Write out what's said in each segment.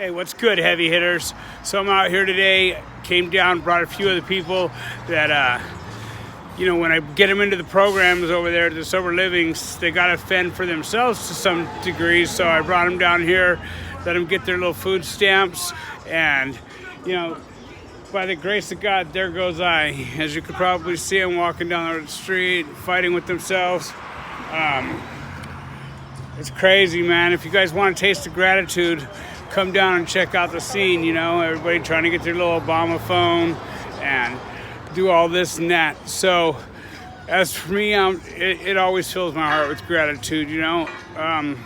Hey, what's good, heavy hitters? So I'm out here today, came down, brought a few of the people that, when I get them into the programs over there at the Sober Livings, they got to fend for themselves to some degree. So I brought them down here, let them get their little food stamps, and, by the grace of God, there goes I. As you could probably see, them walking down the street, fighting with themselves. It's crazy, man. If you guys want a taste of gratitude, come down and check out the scene. Everybody trying to get their little Obama phone and do all this and that. So as for me, it always fills my heart with gratitude. I'm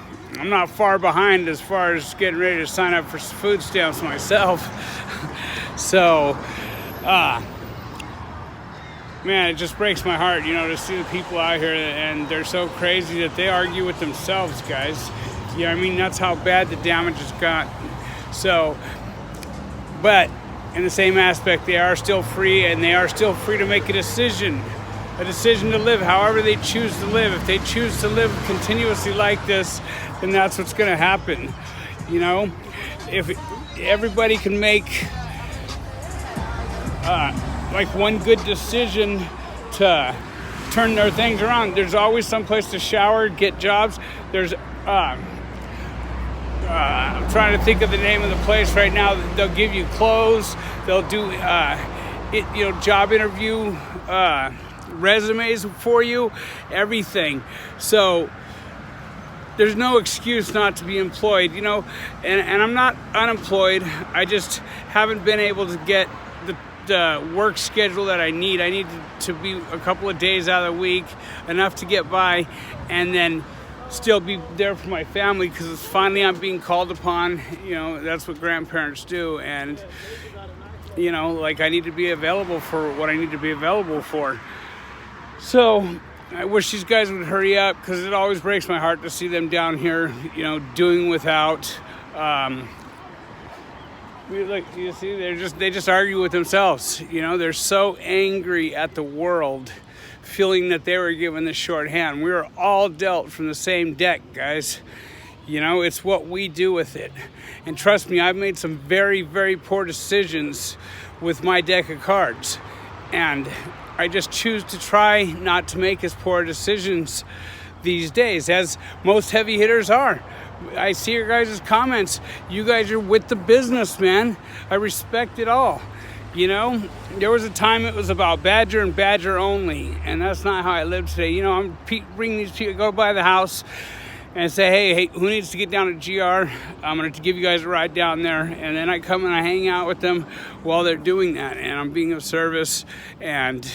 not far behind as far as getting ready to sign up for food stamps myself. So man, it just breaks my heart, to see the people out here, and they're so crazy that they argue with themselves, guys. That's how bad the damage has got. So, but in the same aspect, they are still free, and they are still free to make a decision to live however they choose to live. If they choose to live continuously like this, then that's what's going to happen. If everybody can make one good decision to turn their things around. There's always some place to shower, get jobs. There's I'm trying to think of the name of the place right now. They'll give you clothes. They'll do job interview resumes for you, everything. So there's no excuse not to be employed, and I'm not unemployed. I just haven't been able to get the work schedule that I need. I need to be a couple of days out of the week, enough to get by, and then still be there for my family, because it's finally I'm being called upon. That's what grandparents do, and I need to be available for what I need to be available for. So I wish these guys would hurry up, because it always breaks my heart to see them down here, doing without. You see, they just argue with themselves. They're so angry at the world, feeling that they were given the short hand. We were all dealt from the same deck, guys. It's what we do with it. And trust me, I've made some very, very poor decisions with my deck of cards. And I just choose to try not to make as poor decisions these days, as most heavy hitters are. I see your guys' comments. You guys are with the business, man. I respect it all. There was a time it was about Badger and Badger only, and that's not how I live today. I'm bringing these people, go by the house and say, hey, who needs to get down to GR? I'm going to give you guys a ride down there. And then I come and I hang out with them while they're doing that. And I'm being of service and,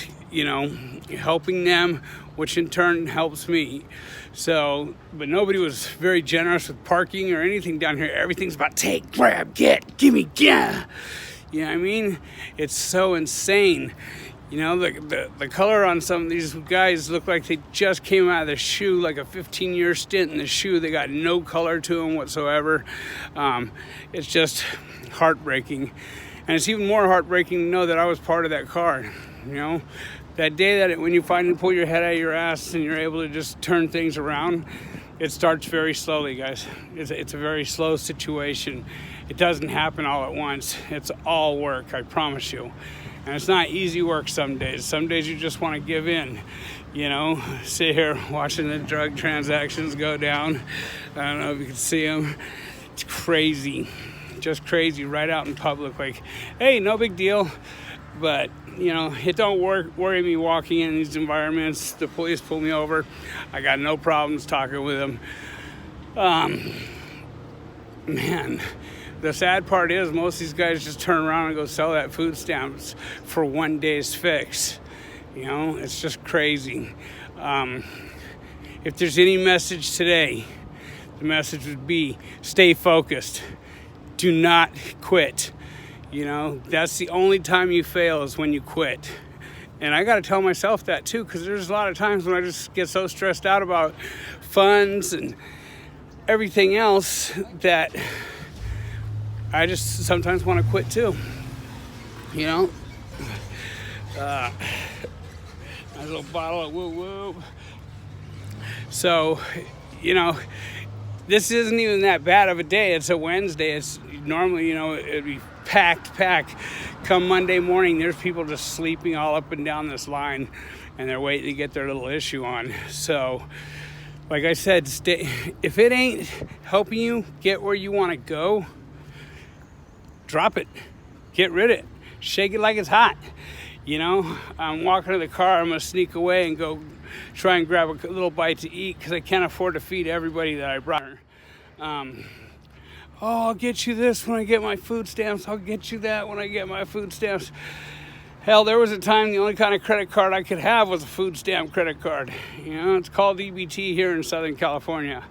helping them, which in turn helps me. So, but nobody was very generous with parking or anything down here. Everything's about take, grab, get, gimme, yeah. You know what I mean? It's so insane. The color on some of these guys look like they just came out of the shoe, like a 15-year stint in the shoe. They got no color to them whatsoever. It's just heartbreaking. And it's even more heartbreaking to know that I was part of that car. That day when you finally pull your head out of your ass and you're able to just turn things around, it starts very slowly, guys. It's a very slow situation. It doesn't happen all at once. It's all work, I promise you. And it's not easy work some days. Some days you just want to give in, sit here watching the drug transactions go down. I don't know if you can see them. It's crazy, just crazy, right out in public. Like, hey, no big deal. But, it don't worry me walking in these environments. The police pull me over. I got no problems talking with them. Man, the sad part is most of these guys just turn around and go sell that food stamps for one day's fix. It's just crazy. If there's any message today, the message would be stay focused. Do not quit. That's the only time you fail is when you quit. And I got to tell myself that too, because there's a lot of times when I just get so stressed out about funds and everything else that I just sometimes want to quit too. Nice little bottle of woo-woo. So, this isn't even that bad of a day. It's a Wednesday. It's normally, you know, it'd be packed. Come Monday morning, there's people just sleeping all up and down this line, and they're waiting to get their little issue on. So, like I said, if it ain't helping you get where you want to go, drop it. Get rid of it. Shake it like it's hot. You know, I'm walking to the car. I'm going to sneak away and go try and grab a little bite to eat because I can't afford to feed everybody that I brought. I'll get you this when I get my food stamps. I'll get you that when I get my food stamps. Hell, there was a time the only kind of credit card I could have was a food stamp credit card. You know, it's called EBT here in Southern California.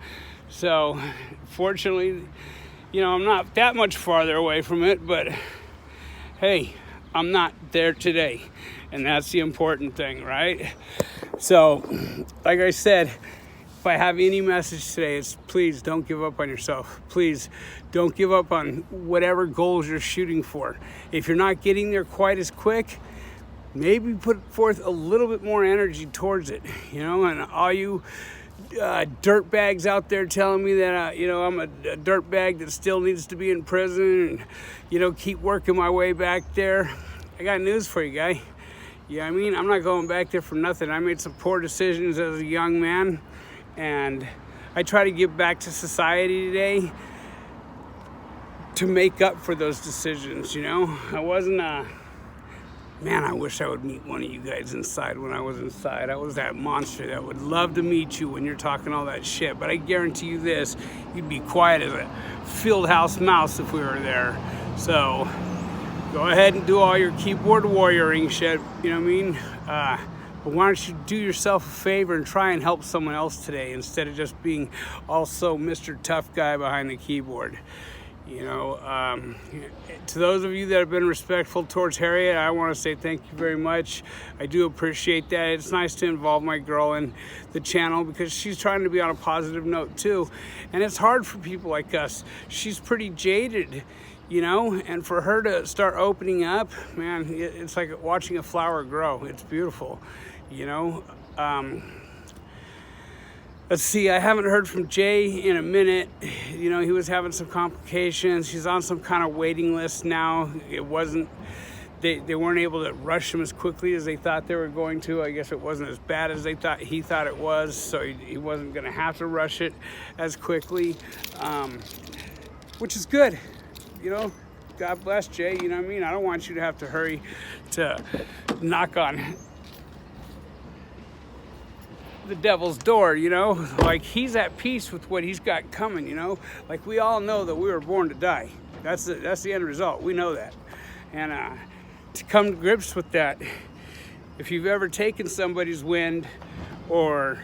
So, fortunately, you know, I'm not that much farther away from it, but hey, I'm not there today. And that's the important thing, right? So, like I said, if I have any message today, it's please don't give up on yourself. Please don't give up on whatever goals you're shooting for. If you're not getting there quite as quick, maybe put forth a little bit more energy towards it, you know. And all you dirt bags out there telling me that you know, I'm a dirt bag that still needs to be in prison and, you know, keep working my way back there, I got news for you, guy. Yeah, I mean, I'm not going back there for nothing. I made some poor decisions as a young man, and I try to give back to society today to make up for those decisions, you know. I wasn't man, I wish I would meet one of you guys inside when I was inside. I was that monster that would love to meet you when you're talking all that shit, but I guarantee you this, you'd be quiet as a field house mouse if we were there. So go ahead and do all your keyboard warrioring shit, you know what I mean? But why don't you do yourself a favor and try and help someone else today instead of just being also Mr. Tough Guy behind the keyboard. You know, to those of you that have been respectful towards Harriet, I want to say thank you very much. I do appreciate that. It's nice to involve my girl in the channel because she's trying to be on a positive note too. And it's hard for people like us. She's pretty jaded, you know, and for her to start opening up, man, it's like watching a flower grow. It's beautiful, you know. Let's see, I haven't heard from Jay in a minute. You know, he was having some complications. He's on some kind of waiting list now. It wasn't, they weren't able to rush him as quickly as they thought they were going to. I guess it wasn't as bad as he thought it was, so he wasn't gonna have to rush it as quickly, which is good. You know, God bless Jay, you know what I mean? I don't want you to have to hurry to knock on the devil's door, you know. Like, he's at peace with what he's got coming, you know. Like, we all know that we were born to die. That's the end result. We know that. And to come to grips with that, if you've ever taken somebody's wind, or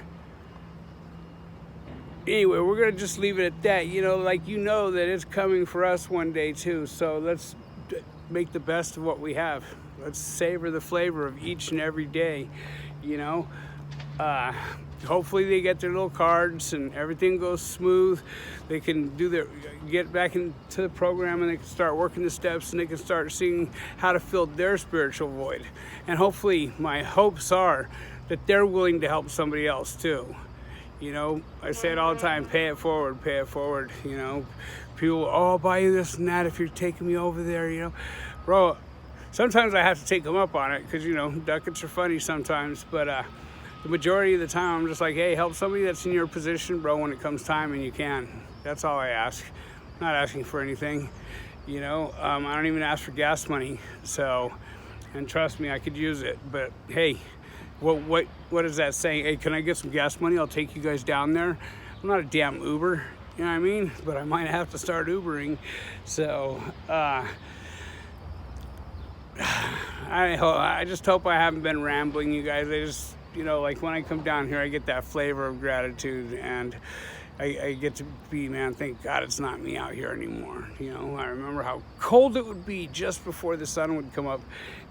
anyway, we're gonna just leave it at that, you know. Like, you know that it's coming for us one day too, so let's make the best of what we have. Let's savor the flavor of each and every day, you know. Hopefully they get their little cards and everything goes smooth. They can get back into the program, and they can start working the steps, and they can start seeing how to fill their spiritual void. And hopefully my hopes are that they're willing to help somebody else too. You know, I say it all the time, pay it forward, you know. People, oh, I'll buy you this and that if you're taking me over there, you know. Bro, sometimes I have to take them up on it because, you know, ducats are funny sometimes, but the majority of the time, I'm just like, hey, help somebody that's in your position, bro, when it comes time, and you can. That's all I ask. I'm not asking for anything, you know. I don't even ask for gas money, so, and trust me, I could use it. But hey, what is that saying? Hey, can I get some gas money? I'll take you guys down there. I'm not a damn Uber, you know what I mean? But I might have to start Ubering. So, I just hope I haven't been rambling, you guys. I just, you know, like when I come down here, I get that flavor of gratitude, and I get to be, man, thank God it's not me out here anymore. You know, I remember how cold it would be just before the sun would come up,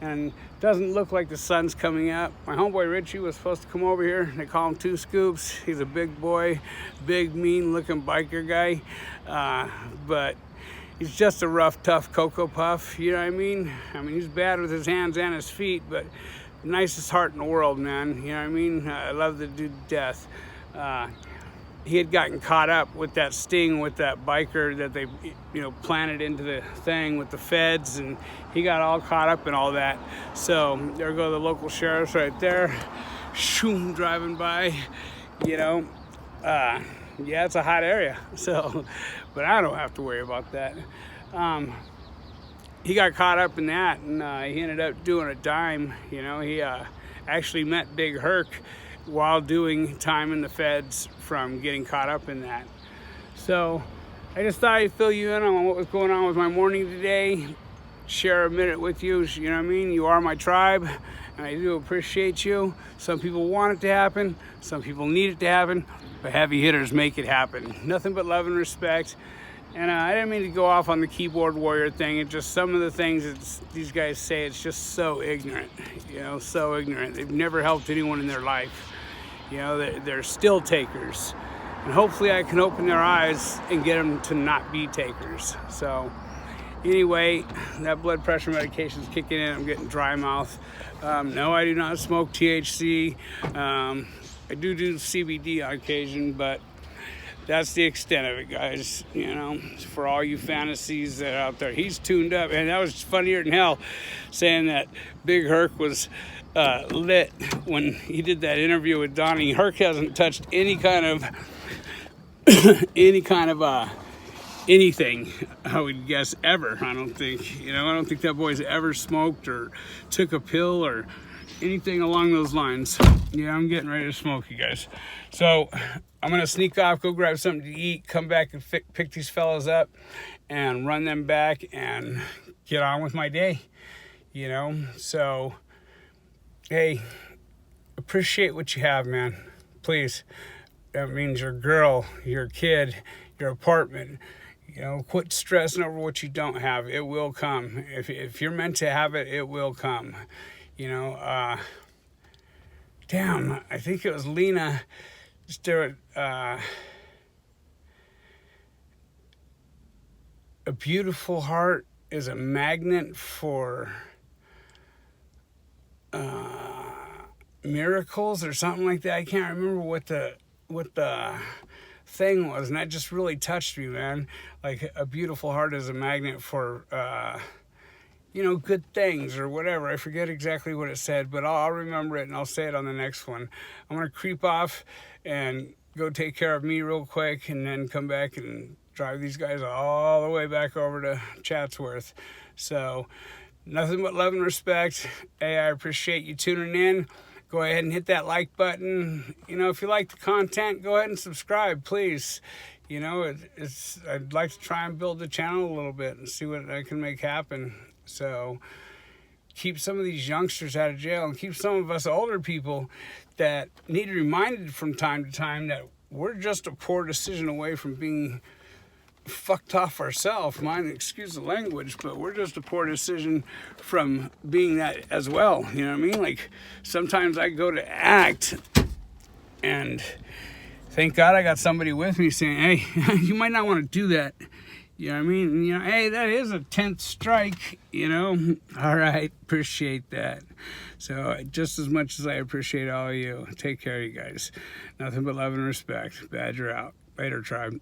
and it doesn't look like the sun's coming up. My homeboy Richie was supposed to come over here. They call him Two Scoops. He's a big boy, big, mean-looking biker guy, but he's just a rough, tough Cocoa Puff, you know what I mean? I mean, he's bad with his hands and his feet, but nicest heart in the world, man. You know what I mean? I love the dude to death. he had gotten caught up with that sting with that biker that they, planted into the thing with the feds, and he got all caught up in all that. So there go the local sheriffs right there, shoom, driving by, yeah, it's a hot area. So, but I don't have to worry about that. He got caught up in that, and he ended up doing a dime. He actually met Big Herc while doing time in the feds from getting caught up in that. So I just thought I'd fill you in on what was going on with my morning today, share a minute with you. You know what I mean? You are my tribe, and I do appreciate you. Some people want it to happen, some people need it to happen, but heavy hitters make it happen. Nothing but love and respect. And I didn't mean to go off on the keyboard warrior thing. It's just some of the things that these guys say, it's just so ignorant, so ignorant. They've never helped anyone in their life. They're still takers. And hopefully I can open their eyes and get them to not be takers. So anyway, that blood pressure medication is kicking in. I'm getting dry mouth. No, I do not smoke THC. I do CBD on occasion, but that's the extent of it, guys. For all you fantasies that are out there. He's tuned up, and that was funnier than hell, saying that Big Herc was lit when he did that interview with Donnie. Herc hasn't touched any kind of anything, I would guess, ever. I don't think, I don't think that boy's ever smoked or took a pill or anything along those lines. Yeah, I'm getting ready to smoke, you guys. So I'm gonna sneak off, go grab something to eat, come back and pick these fellas up and run them back and get on with my day. So hey, appreciate what you have, man. Please. That means your girl, your kid, your apartment. Quit stressing over what you don't have. It will come. If you're meant to have it, it will come. Damn, I think it was Lena. A beautiful heart is a magnet for miracles or something like that. I can't remember what the thing was, and that just really touched me, man. Like, a beautiful heart is a magnet for good things or whatever. I forget exactly what it said, but I'll remember it and I'll say it on the next one. I'm gonna creep off and go take care of me real quick, and then come back and drive these guys all the way back over to Chatsworth. So nothing but love and respect. Hey, I appreciate you tuning in. Go ahead and hit that like button. If you like the content, go ahead and subscribe, please. I'd like to try and build the channel a little bit and see what I can make happen. So keep some of these youngsters out of jail, and keep some of us older people that need reminded from time to time that we're just a poor decision away from being fucked off ourselves. Excuse the language, but we're just a poor decision from being that as well. You know what I mean? Like, sometimes I go to act, and thank God I got somebody with me saying, hey, you might not want to do that. You know what I mean? Hey, that is a 10th strike, All right, appreciate that. So just as much as I appreciate all of you, take care, you guys. Nothing but love and respect. Badger out. Later, tribe.